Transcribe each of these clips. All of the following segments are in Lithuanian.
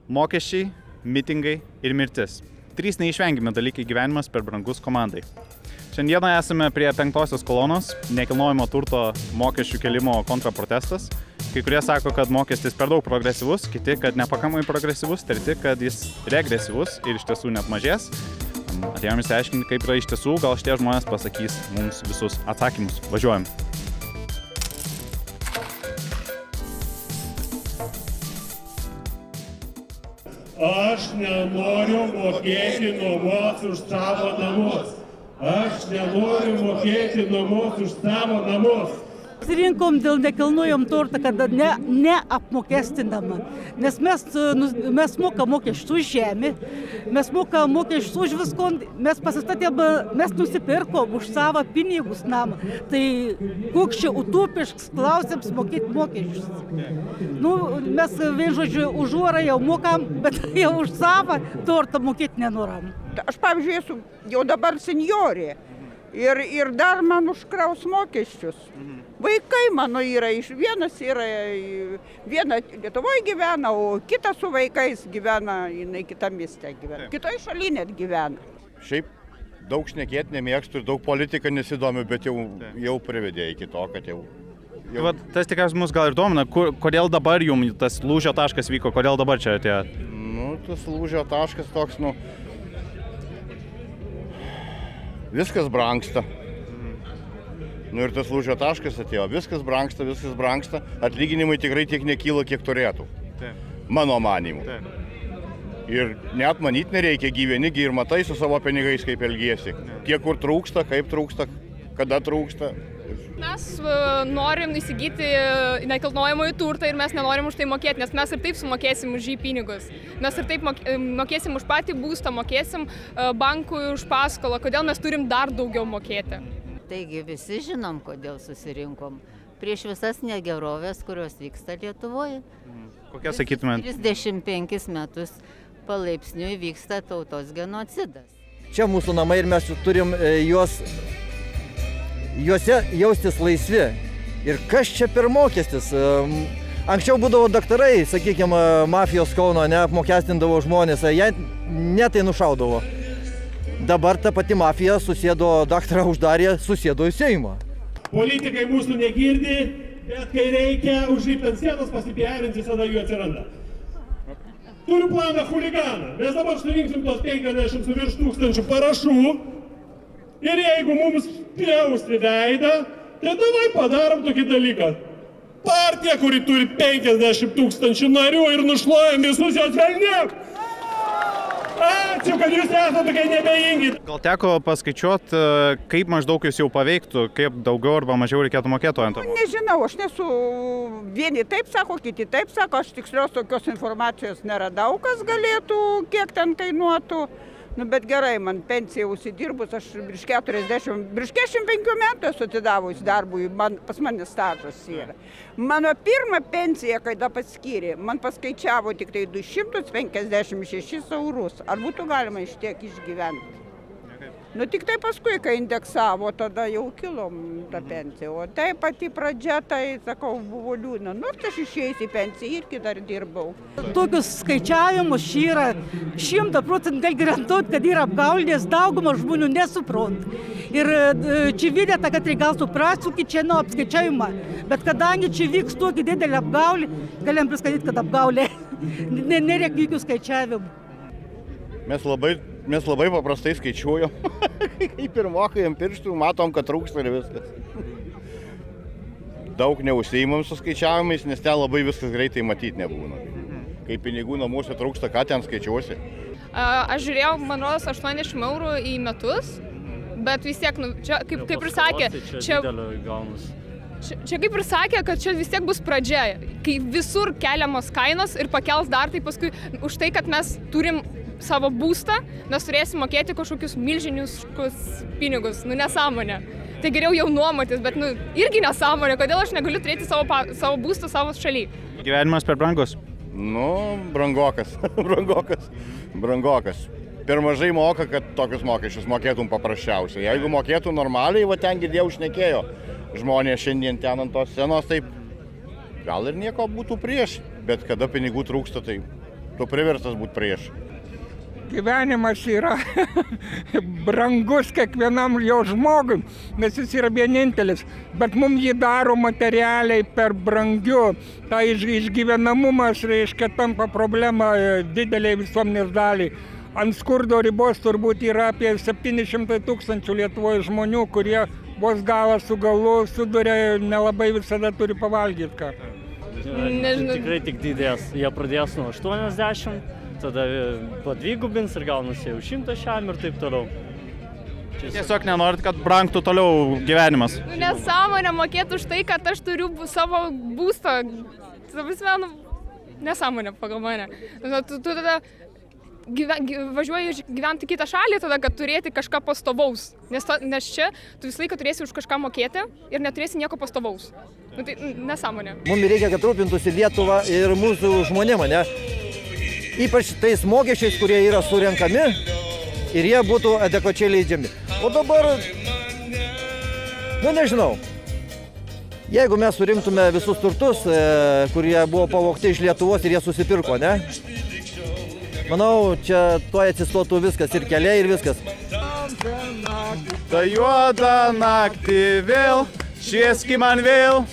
Mokesčiai, mitingai ir mirtis. 3 neišvengiami dalykai gyvenimas per brangus komandai. Šiandieną esame prie 5-osios kolonos, nekilnojamo turto mokesčių kelimo kontraprotestas. Kai kurie sako, kad mokestis per daug progresyvus, kiti, kad nepakankamai progresyvus, treti, kad jis regresyvus ir iš tiesų net mažės. Atėjome išsiaiškinti, kaip yra iš tiesų, gal šitie žmonės pasakys mums visus atsakymus. Važiuojam. Aš nenoriu mokėti nuomos už savo namus. Aš nenoriu mokėti nuomos už savo namus. Rinkom dėl nekilnojamo turto, kad neapmokestinama, nes mes mokam mokesčius už žemę, mes mokam mokesčius už viską, mes pasistatėm, mes nusipirkom už savo pinigus namą. Tai koks čia utopiškas klausimas mokėti mokesčius. Mes, vien žodžiu, už orą jau mokam, bet jau už savo turtą mokėti nenoram. Aš, pavyzdžiui, esu jau dabar senjorė ir dar man užkraus mokesčius. Vaikai mano yra, viena Lietuvoje gyvena, o kita su vaikais gyvena, jinai kitą mieste gyvena. Kitoje šalyje net gyvena. Šiaip daug šnekėti nemėgstu ir daug politiką nesidomiu, bet jau privedė iki to, kad jau... Tas tikriausiai mus gal ir domina, kodėl dabar jums tas lūžio taškas vyko, kodėl dabar čia atėjo? Tas lūžio taškas toks, viskas brangsta. Ir tas lūžio taškas atėjo, viskas brangsta, atlyginimai tikrai tiek nekyla, kiek turėtų. Mano manimu. Ir net manyti nereikia, gyveni ir matai su savo pinigais, kaip elgiesi. Kiek kur trūksta, kaip trūksta, kada trūksta. Mes norim įsigyti nekilnojamąjį turtą ir mes nenorim už tai mokėti, nes mes ir taip sumokėsim už jį pinigus. Mes ir taip mokėsim už patį būstą, mokėsim bankui už paskolą, kodėl mes turim dar daugiau mokėti. Taigi visi žinom, kodėl susirinkom. Prieš visas negerovės, kurios vyksta Lietuvoje. Kokia sakytumėt? 35 metus palaipsniui vyksta tautos genocidas. Čia mūsų namai ir mes turim juose jaustis laisvi. Ir kas čia per mokestis? Anksčiau būdavo daktarai, sakykime, mafijos Kauno, neapmokestindavo žmonės, jie netai nušaudavo. Dabar ta pati mafija susėdo, daktarą uždarė, susėdo į Seimą. Politikai mūsų negirdi, bet kai reikia užlipti ant sienos, pasipiarinti, visada jų atsiranda. Turiu planą chuliganą. Mes dabar surinksim tos 50 su virš tūkstančių parašų ir jeigu mums pjausti veidą, tai davai padarom tokį dalyką. Partija, kuri turi 50 000 narių ir nušluojam visus jos velnius. Ačiū, kad jūs esate tokie nebejingi. Gal teko paskaičiuoti, kaip maždaug jūs jau paveiktų, kaip daugiau arba mažiau reikėtų mokėti ant to? Nežinau, aš nesu, vieni taip sako, kiti taip sako, aš tikslios tokios informacijos neradau, kas galėtų, kiek ten kainuotų. Bet gerai, man pensija užsidirbus, aš virš 45 metų esu atidavus darbui, pas mane stažas yra. Mano pirmą pensiją, kada paskyrė, man paskaičiavo tik tai 256 eurus. Ar būtų galima iš tiek išgyventi? Tik tai paskui, kai indeksavo, tada jau kilom tą pensiją. O tai pati pradžia, tai, sakau, buvo liūdna. Nors aš išėjus į pensiją irgi dar dirbau. Tokius skaičiavimus čia yra 100% gali garantuoti, kad yra apgaulės, dauguma žmonių nesupranta. Ir čia vidėta, kad reikia gal suprasti, čia apskaičiavimą. Bet kadangi čia vyks tokį didelį apgaulį, galim priskaityti, kad apgaulė. Nereikia jokių skaičiavimų. Mes labai paprastai skaičiuojam, kaip ir mokėjom pirštų, matom, kad trūksta ir viskas. Daug neužsiimam su skaičiavimais, nes ten labai viskas greitai matyti nebūna. Kai pinigų namuose trūksta, ką ten skaičiuosi? Aš žiūrėjau, man rodos, 80 eurų į metus, bet vis tiek, čia kaip ir sakė, čia kaip ir sakė, kad čia vis tiek bus pradžia, kai visur keliamos kainos ir pakels dar, tai paskui už tai, kad mes turim savo būstą, mes turėsim mokėti kažkokius milžiniškus pinigus, nesąmonė. Tai geriau jau nuomotis, bet irgi nesąmonė, kodėl aš negaliu turėti savo būstą savo šaly. Gyvenimas per brangus? Brangokas. Per mažai moka, kad tokius mokesčius mokėtum paprasčiausiai. Jeigu mokėtų normaliai, ten girdėjau šnekėjo žmonės šiandien ten ant tos scenos, taip gal ir nieko būtų prieš, bet kada pinigų trūksta, tai tu priverstas būti prieš. Gyvenimas yra brangus kiekvienam jo žmogui, nes jis yra vienintelis, bet mums jį daro materialiai per brangiu. Tai išgyvenamumas, reiškia, tampa problema dideliai visuomenės daliai. Ant skurdo ribos turbūt yra apie 700 000 Lietuvoje žmonių, kurie vos galą su galu suduria, nelabai visada turi pavalgyti ką. Tikrai tik didės. Jie pradės nuo 80, tada padvigubins ir gaunasi jau 100 šiam ir taip toliau. Tiesiog nenorit, kad brangtų toliau gyvenimas? Nesąmonė mokėti už tai, kad aš turiu savo būstą. Nesąmonė pagal mane. Tu tada važiuoji gyventi kitą šalį, tada, kad turėti kažką pastovaus. Nes čia tu visą laiką turėsi už kažką mokėti ir neturėsi nieko pastovaus. Tai nesąmonė. Mums reikia, kad rūpintųsi Lietuva ir mūsų žmonėm, ne? Ypač tais mokesčiais, kurie yra surenkami ir jie būtų adekvačiai leidžiami. O dabar, nežinau, jeigu mes surinktume visus turtus, kurie buvo pavogti iš Lietuvos ir jie susipirko, ne? Manau, čia tuoj atsistotų viskas, ir keliai, ir viskas. Ta juoda naktį vėl, švieski man vėl.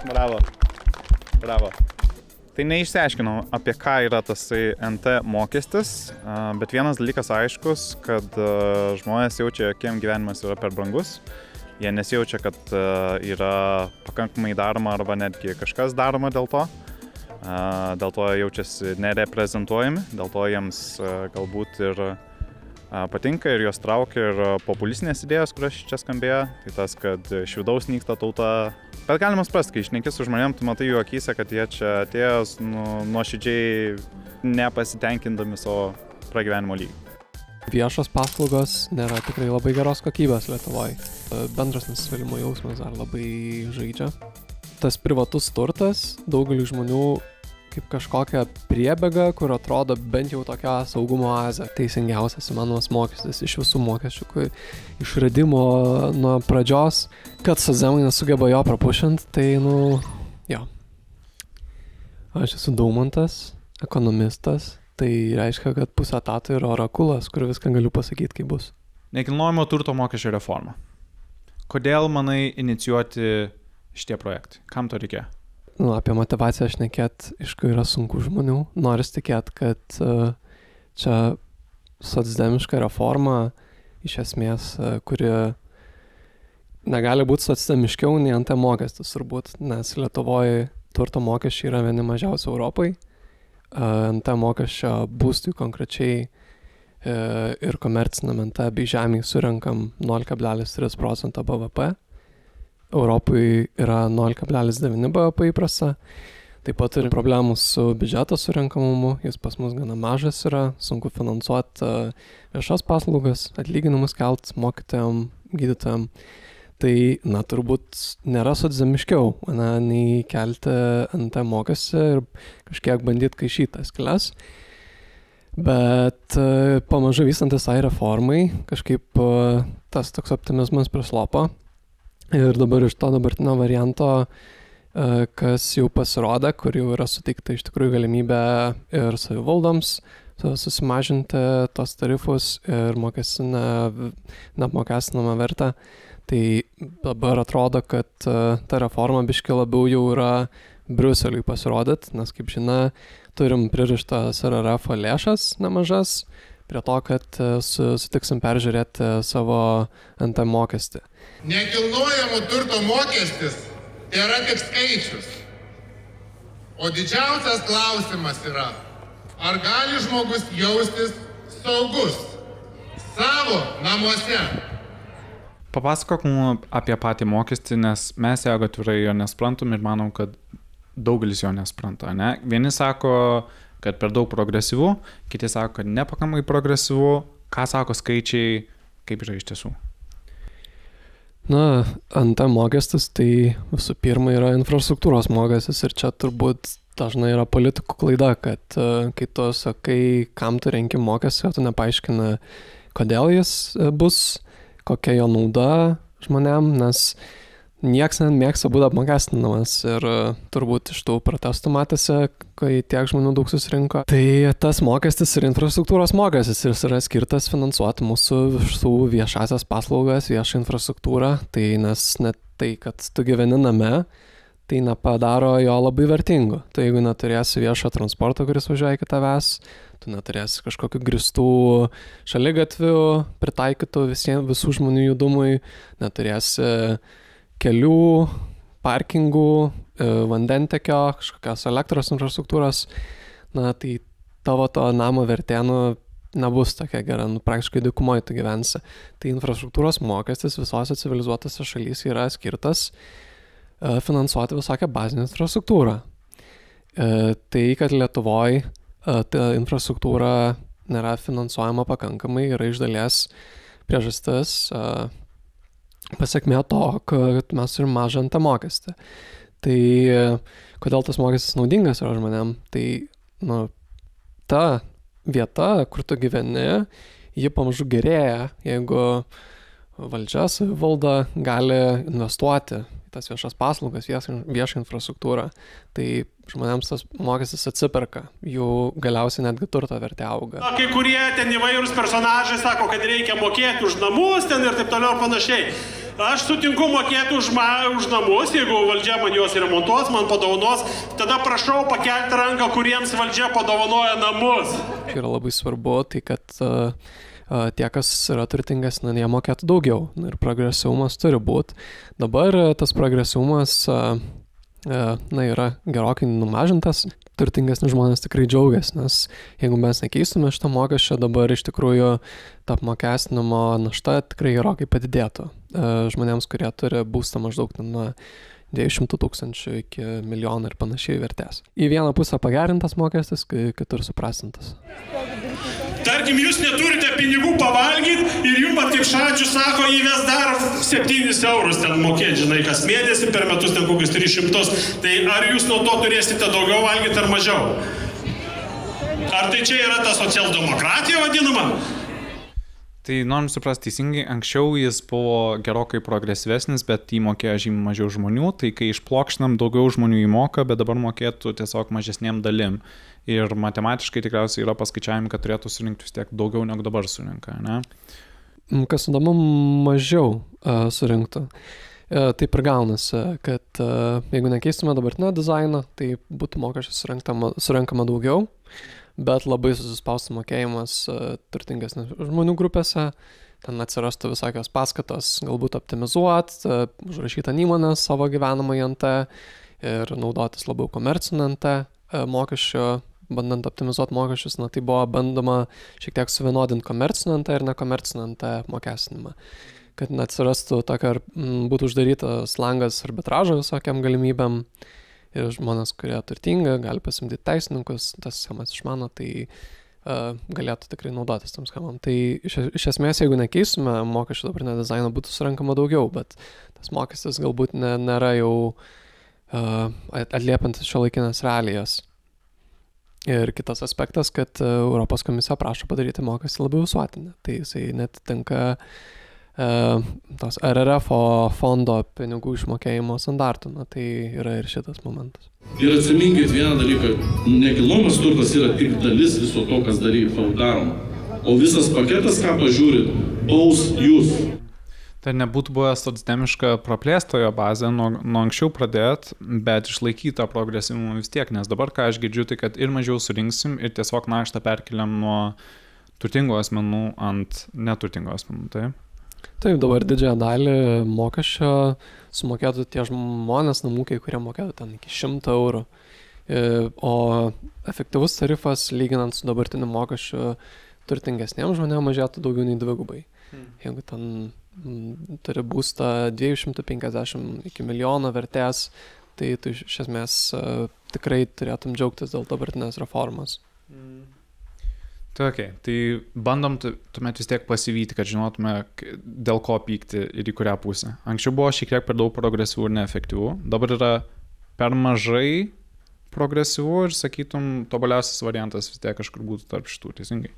Bravo. Bravo. Tai neišsiaiškinau, apie ką yra tasai NT mokestis, bet vienas dalykas aiškus, kad žmonės jaučia, jog gyvenimas yra per brangus. Jie nesijaučia, kad yra pakankamai daroma arba netgi kažkas daroma dėl to. Dėl to jaučiasi nereprezentuojami, dėl to jiems galbūt ir patinka ir jos traukia ir populistinės idėjos, kurios čia skambėjo. Tai tas, kad iš vidaus nyksta tauta. Bet galima suprasti, kai šneki su žmonėm, tu matai jų akyse, kad jie čia atėjo nuoširdžiai nepasitenkindami savo pragyvenimo lygį. Viešos paslaugos nėra tikrai labai geros kokybės Lietuvoje. Bendras nusivylimo jausmas dar labai žaidžia. Tas privatus turtas daugeliu žmonių kaip kažkokia priebėga, kur atrodo bent jau tokia saugumo oazė. Teisingiausias įmanomas mokestis iš visų mokesčių, išradimo nuo pradžios, kad socdemai nesugeba jo prapušint, tai jo. Aš esu Daumantas, ekonomistas, tai reiškia, kad pusę etato yra orakulas, kur viską galiu pasakyti, kaip bus. Nekilnojamo turto mokesčio reforma. Kodėl manai inicijuoti šitie projektai? Kam to reikėjo? Apie motivaciją aš nekėt, iš kur yra sunku žmonių. Noris tikėt, kad čia socdemiška reforma, iš esmės, kuri negali būti socdemiškiau nei NT mokestis turbūt, nes Lietuvoje turto mokesčiai yra vieni mažiausių Europai. NT mokesčio būstui konkrečiai ir komerciniam NT bei žemiai surenkam 0,3% BVP. Europai yra 0,9 BVP įprasta. Taip pat turi problemų su biudžeto surenkamumu, jis pas mus gana mažas yra, sunku finansuoti viešas paslaugas, atlyginimus kelt mokytojam, gydytojam. Tai, turbūt nėra socdemiškiau, nei kelti NT mokestį ir kažkiek bandyti kaišyti tas kelias. Bet pamažu vystantis tai reformai, kažkaip tas toks optimizmas prislopo. Ir dabar iš to dabartinio varianto, kas jau pasirodė, kur jau yra suteikta iš tikrųjų galimybė ir savivaldoms susimažinti tos tarifus ir neapmokestinamą vertę, tai dabar atrodo, kad ta reforma biški labiau jau yra Briuseliui pasirodyti, nes kaip žinia, turim pririštą SRF lėšas nemažas prie to, kad sutiksim peržiūrėti savo NT mokestį. Nekilnojamo turto mokestis tai yra tik skaičius. O didžiausias klausimas yra, ar gali žmogus jaustis saugus savo namuose? Papasakok mums apie patį mokestį, nes mes jeigu atvirai jo nesprantam ir manom, kad daugelis jo nespranta, ne? Vieni sako, kad per daug progresyvu, kiti sako, kad nepakankamai progresyvu. Ką sako skaičiai, kaip yra iš tiesų? NT mokestis tai visų pirma yra infrastruktūros mokestis ir čia turbūt dažnai yra politikų klaida, kad kai tu sakai, kam tu renki mokestį, tu nepaaiškina, kodėl jis bus, kokia jo nauda žmonėm, nes nieks nemėgsta būti apmokestinamas ir turbūt iš tų protestų matėsi, kai tiek žmonių daug susirinko. Tai tas mokestis ir infrastruktūros mokestis ir jis yra skirtas finansuoti mūsų visų viešasias paslaugas, viešą infrastruktūrą, tai nes net tai, kad tu gyveni name, tai nepadaro jo labai vertingu. Tai jeigu neturėsi viešo transporto, kuris važiuoja iki tavęs, tu neturėsi kažkokių grįstų šaligatvių, pritaikytų visų žmonių judumui, neturėsi kelių, parkingų, vandentekio, kažkokios elektros infrastruktūros, na tai tavo to namo vertė nebus tokia gera, praktiškai dykumoje tu gyvensi. Tai infrastruktūros mokestis visose civilizuotose šalyse yra skirtas finansuoti visokią bazinę infrastruktūrą. Tai, kad Lietuvoje ta infrastruktūra nėra finansuojama pakankamai, yra iš dalies priežastis pasiekmė to, kad mes turim mažą tą mokestį. Tai kodėl tas mokestis naudingas yra žmonėm? Tai ta vieta, kur tu gyveni, ji pamažu gerėja, jeigu valdžia, savivalda gali investuoti tas viešas paslaugas, viešą infrastruktūrą, tai žmonėms tas mokestis atsiperka, jų galiausiai netgi turto vertė auga. Kai kurie ten įvairūs personažai sako, kad reikia mokėti už namus ten ir taip toliau ir panašiai. Aš sutinku mokėti už namus, jeigu valdžia man juos remontuos, man padovanos, tada prašau pakelti ranką, kuriems valdžia padovanoja namus. Tai yra labai svarbu, tai kad tie, kas yra turtingesni, jie mokėtų daugiau. Ir progresyvumas turi būti. Dabar tas progresyvumas yra gerokai numažintas. Turtingesni žmonės tikrai džiaugiasi, nes jeigu mes nekeistume šitą mokesčio, dabar iš tikrųjų ta apmokestinimo našta tikrai gerokai padidėtų. Žmonėms, kurie turi būstą maždaug nuo 200 000 iki 1 milijono ir panašiai vertės. Į vieną pusę pagerintas mokestis, kitur suprastintas. Tarkim, jūs neturite pinigų pavalgyti ir jums kaip šadžių sako, įves dar 7 eurus ten mokėti, žinai, kas mėnesį, per metus ten kokius 300. Tai ar jūs nuo to turėsite daugiau valgyti ar mažiau? Ar tai čia yra ta socialdemokratija vadinama? Tai norim suprasti teisingai, anksčiau jis buvo gerokai progresyvesnis, bet jį mokėjo žymiai mažiau žmonių, tai kai išplokštinam, daugiau žmonių įmoka, bet dabar mokėtų tiesiog mažesniem dalim. Ir matematiškai tikriausiai yra paskaičiavimai, kad turėtų surinkti vis tiek daugiau negu dabar surinka, ne? Kas įdomu, mažiau surinktų. Taip ir gaunasi, kad jeigu nekeistume dabartinio dizainą, tai būtų mokesčių surinkama daugiau, bet labai susispaustų mokėjimas turtingesnių žmonių grupėse, ten atsirastų visokios paskatos, galbūt optimizuoti, užrašyti ant įmonės savo gyvenamąjį NT ir naudotis labiau komerciniu NT mokesčių, bandant optimizuoti mokesčius, tai buvo bandoma šiek tiek suvienodinti komercinį NT ir nekomercinį NT apmokestinimą. Kad neatsirastų tokia, būtų uždarytas langas arbitražo visokiam galimybėm ir žmonės, kurie turtinga, gali pasimdyti teisininkus, tas schemas išmano, tai galėtų tikrai naudotis tam schemam. Tai iš esmės, jeigu nekeistume mokesčių dabartinio dizaino, būtų surinkama daugiau, bet tas mokestis galbūt nėra jau atliepiantis šiuolaikinės realijas. Ir kitas aspektas, kad Europos komisija prašo padaryti mokestį labiau visuotinį. Tai jisai netitinka tos RRF fondo pinigų išmokėjimo standartų. Tai yra ir šitas momentas. Ir atsiminkit vieną dalyką, nekilnojamas turtas yra tik dalis viso to, kas daroma. O visas paketas, ką pažiūrit, baus jūs. Tai nebūtų buvęs socdemiška praplėstojo bazę nuo anksčiau pradėt, bet išlaikyti tą progresyvumą vis tiek, nes dabar, ką aš girdžiu, tai kad ir mažiau surinksim ir tiesiog naštą perkeliam nuo turtingų asmenų ant neturtingų asmenų, taip? Taip, dabar didžiąją dalį mokesčio sumokėtų tie žmonės, namūkiai, kurie mokėtų ten iki 100 eurų. O efektyvus tarifas, lyginant su dabartiniu mokesčiu, turtingesniems žmonėms mažėtų daugiau nei 2. Jeigu ten turi būstą 250 iki 1 milijono vertės, tai tu iš esmės tikrai turėtum džiaugtis dėl dabartinės reformos. Tai bandom tuomet vis tiek pasivyti, kad žinotume, dėl ko pykti ir į kurią pusę. Anksčiau buvo šiek tiek per daug progresyvų ir neefektyvų, dabar yra per mažai progresyvu ir sakytum, tobuliausias variantas vis tiek kažkur būtų tarp šitų, teisingai?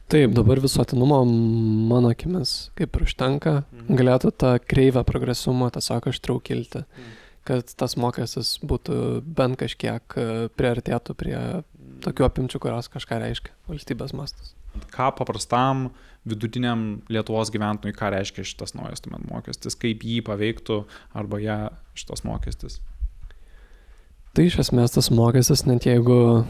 Taip, dabar visuotinumo mano akimis kaip ir užtenka, galėtų tą kreivę progresumą tiesiog aštriau kilti, kad tas mokestis būtų bent kažkiek priartėtų prie tokių apimčių, kurios kažką reiškia valstybės mastas. Ką paprastam vidutiniam Lietuvos gyventojui, ką reiškia šitas naujas tuomet mokestis, kaip jį paveiktų arba ją šitas mokestis? Tai iš esmės tas mokestis, net jeigu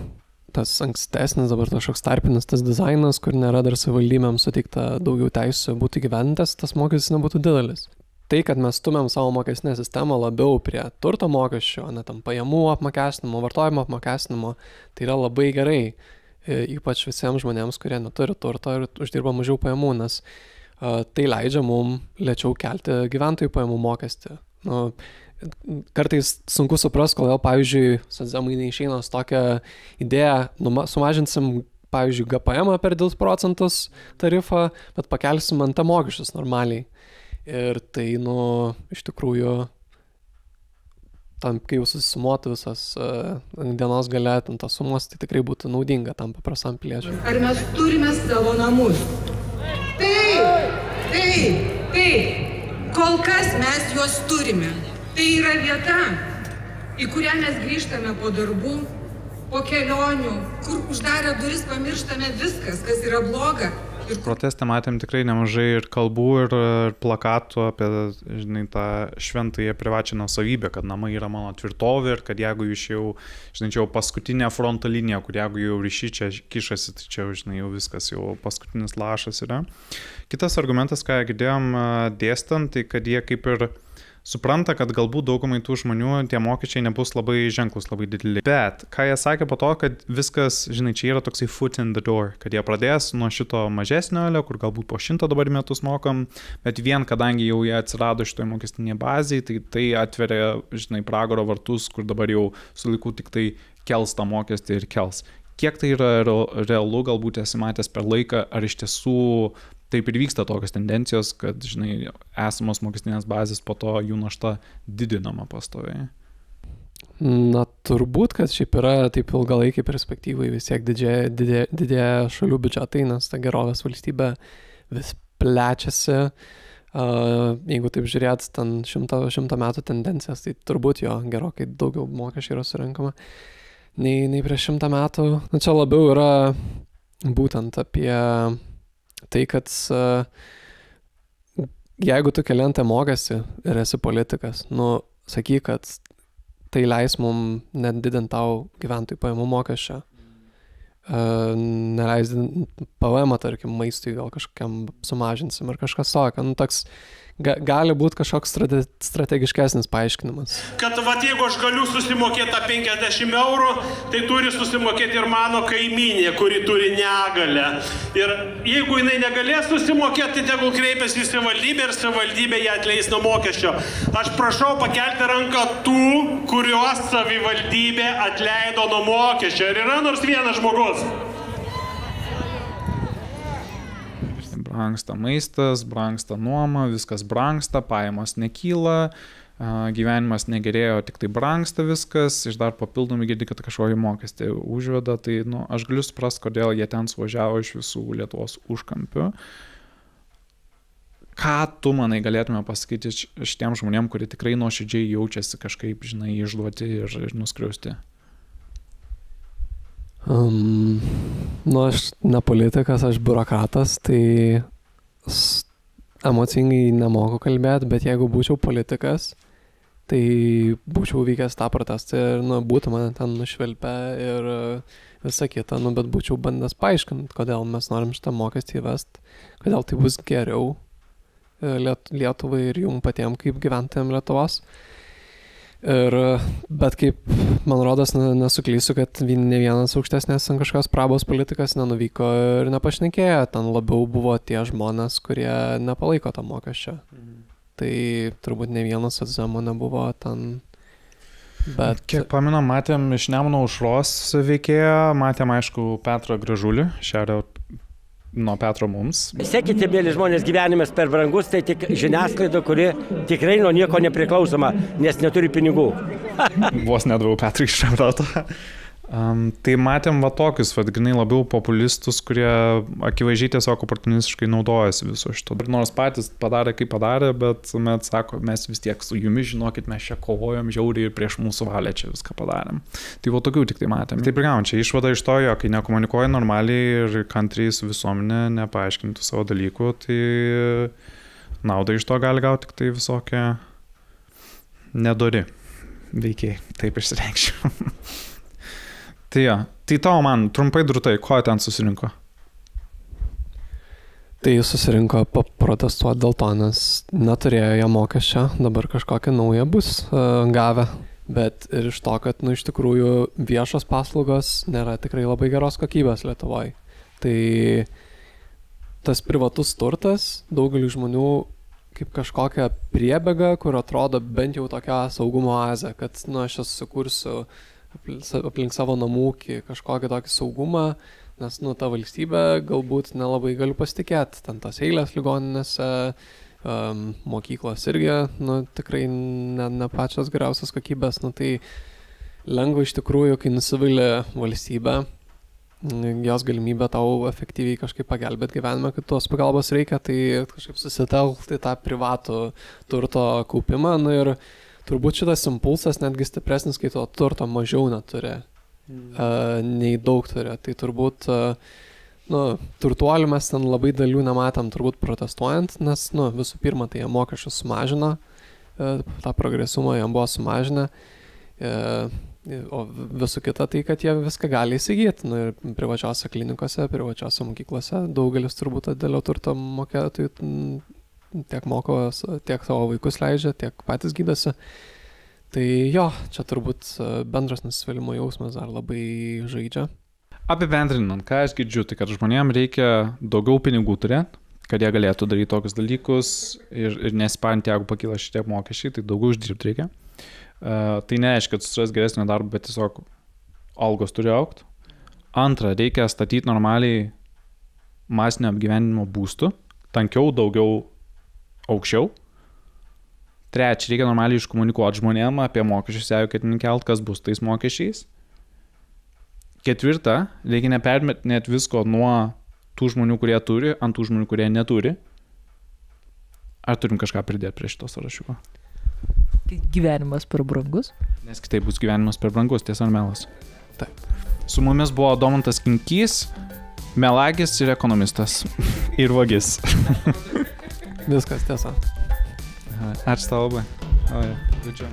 tas ankstesnis, dabar kažkoks tarpinis tas dizainas, kur nėra dar savivaldybėms suteikta daugiau teisų būti gyventas, tas mokestis nebūtų didelis. Tai, kad mes stumėm savo mokestinę sistemą labiau prie turto mokesčio, o ne tam pajamų apmokestinimo, vartojimo apmokestinimo, tai yra labai gerai, ypač visiems žmonėms, kurie neturi turto ir uždirba mažiau pajamų, nes tai leidžia mums lėčiau kelti gyventojų pajamų mokestį. Kartais sunku supras, kodėl, pavyzdžiui, socdemai neišeina su tokią idėją, sumažinsim, pavyzdžiui, GPM per 2% tarifą, bet pakelsim ant mokesčius normaliai. Ir tai, iš tikrųjų, tam, kai jau susisumotų visas dienos gale, tas sumos, tai tikrai būtų naudinga tam paprastam piliečiui. Ar mes turime savo namus? Taip. Kol kas mes juos turime. Tai yra vieta, į kurią mes grįžtame po darbų, po kelionių, kur uždarę duris pamirštame viskas, kas yra bloga. Proteste matėm tikrai nemažai ir kalbų, ir plakatų apie, žinai, tą šventąją privačią nuosavybę, kad namai yra mano tvirtovė ir kad jeigu jūs jau, žinai, čia jau paskutinė fronto linija, kur jeigu jau ryšį čia kišasi, tai čia, žinai, jau viskas, jau paskutinis lašas yra. Kitas argumentas, ką girdėjom dėstant, tai kad jie kaip ir supranta, kad galbūt daugumai tų žmonių tie mokesčiai nebus labai ženklus, labai dideli. Bet, ką jie sakė po to, kad viskas, žinai, čia yra toksai foot in the door, kad jie pradės nuo šito mažesnio, kur galbūt po 100 dabar metus mokam, bet vien kadangi jau jie atsirado šitoje mokestinėje bazėje, tai atveria, žinai, pragaro vartus, kur dabar jau su laiku tik tai kels tą mokestį ir kels. Kiek tai yra realu, galbūt esi matęs per laiką, ar iš tiesų taip ir vyksta tokios tendencijos, kad, žinai, esamos mokestinės bazės po to jų našta didinama pastoviai? Na, turbūt, kad šiaip yra taip ilgalaikiai perspektyvai vis tiek didėja šalių biudžetai, nes ta gerovės valstybė vis plečiasi. Jeigu taip žiūrėt, ten 100 metų tendencijas, tai turbūt jo gerokai daugiau mokesčių yra surinkama nei prieš 100 metų. Na, čia labiau yra būtent apie tai, kad jeigu tu keli ant mokestį ir esi politikas, sakyk, kad tai leis mums nedidinti tau gyventojų pajamų mokesčio, neleis PVM, tarkim, maistui gal kažkokiam sumažinsim ir kažkas tokio. Toks gali būti kažkoks strategiškesnis paaiškinimas. Kad jeigu aš galiu susimokėti 50 eurų, tai turi susimokėti ir mano kaimynė, kuri turi negalę. Ir jeigu jinai negalės susimokėti, tai tegul kreipiasi į savivaldybę ir savivaldybė ją atleis nuo mokesčio. Aš prašau pakelti ranką tų, kuriuos savivaldybė atleido nuo mokesčio. Ir yra nors vienas žmogus. Brangsta maistas, brangsta nuoma, viskas brangsta, pajamos nekyla, gyvenimas negerėjo, tik tai brangsta viskas, iš dar papildomai girdi, kad kažkokį mokestį užveda, tai aš galiu suprasti, kodėl jie ten suvažiavo iš visų Lietuvos užkampių. Ką tu, manai, galėtume pasakyti šitiem žmonėm, kurie tikrai nuoširdžiai jaučiasi kažkaip, žinai, išduoti ir nuskriausti? Aš ne politikas, aš biurokratas, tai emocingai nemoku kalbėti, bet jeigu būčiau politikas, tai būčiau vykęs tą protestą ir būtų mane ten nušvilpę ir visą kitą, bet būčiau bandęs paaiškinti, kodėl mes norim šitą mokestį įvesti, kodėl tai bus geriau Lietuvai ir jum patiem kaip gyventojam Lietuvos. Bet kaip, man rodos, nesuklysiu, kad ne vienas aukštesnės ant kažkokios prabos politikas nenuvyko ir nepašnekėjo, ten labiau buvo tie žmonės, kurie nepalaiko to mokesčio. Tai turbūt ne vienas socdemų nebuvo ten. Bet... Kiek pamenu, matėm iš Nemuno aušros veikėją, matėm, aišku, Petrą Gražulį, nuo Petro mums. Sekite, mėly žmonės, gyvenimas per brangus, tai tik žiniasklaida, kuri tikrai nuo nieko nepriklausoma, nes neturi pinigų. Vos nedavau Petrui šautauto. Tai matėm tokius, grinai labiau populistus, kurie akivaizdžiai tiesiog oportunistiškai naudojasi viso šito. Ir nors patys padarė, kaip padarė, bet sako, mes vis tiek su jumis, žinokit, mes čia kovojom žiauriai ir prieš mūsų valią čia viską padarėm. Tai tokių tik tai matėm. Taip ir gavom, čia išvada iš to, kai nekomunikuoja normaliai ir kantriai su visuomenė, nepaaiškintų savo dalykų, tai naudą iš to gali gauti tik tai visokie nedori veikiai, taip išsireikščiau. Tai tavo man, trumpai drūtai, ko ten susirinko? Tai susirinko paprotestuoti dėl to, nes neturėjo jie mokesčio, dabar kažkokią naują bus gavę. Bet ir iš to, kad iš tikrųjų viešos paslaugos nėra tikrai labai geros kokybės Lietuvoje. Tai tas privatus turtas daugeliu žmonių kaip kažkokia priebėga, kur atrodo bent jau tokia saugumo oazė, kad aš susikursiu aplink savo namų ūkį kažkokį tokį saugumą, nes ta valstybė galbūt nelabai galiu pasitikėti. Ten tos eilės ligoninėse, mokyklos irgi tikrai ne pačios geriausios kokybės. Tai lengva iš tikrųjų, kai nusivili valstybė, jos galimybė tau efektyviai kažkaip pagelbėti gyvenime, kad tos pagalbos reikia, tai kažkaip susitelkti tą privatų turto kaupimą. Ir turbūt šitas impulsas netgi stipresnis, kai to turto mažiau neturi, nei daug turi. Tai turbūt, turtuolių mes ten labai dalių nematom turbūt protestuojant, nes, visų pirma, tai jie mokesčius sumažino, tą progresumą jie buvo sumažinę, o visų kita tai, kad jie viską gali įsigyti. Ir privačiose klinikose, privačiose mokyklose daugelis turbūt dėliau turto mokėtojų tiek moko, tiek savo vaikus leidžia, tiek patys gydosi. Tai čia turbūt bendras nusivylimo jausmas dar labai žaidžia. Apibendrinant, ką aš girdžiu, tai kad žmonėms reikia daugiau pinigų turėti, kad jie galėtų daryti tokius dalykus ir nesiparinti, jeigu pakyla šitie mokesčiai, tai daugiau uždirbti reikia. Tai nereiškia, kad susiras geresnio darbo, bet tiesiog algos turi augti. Antra, reikia statyti normaliai masinio apgyvendinimo būstų, tankiau, daugiau, aukščiau. Trečia, reikia normaliai iškomunikuoti žmonėm apie mokesčius, jeigu ketinį kelt, kas bus tais mokesčiais. Ketvirta, reikia nepermetinėti visko nuo tų žmonių, kurie turi, ant tų žmonių, kurie neturi. Ar turim kažką pridėti prie šito sąrašiuko? Gyvenimas per brangus? Nes kitaip bus gyvenimas per brangus, tiesa ar melas. Taip. Su mumis buvo Domantas Kinkys, melagis ir ekonomistas. Ir vagis. Viskas tiesa. Ačiū tau labai. Ačiū.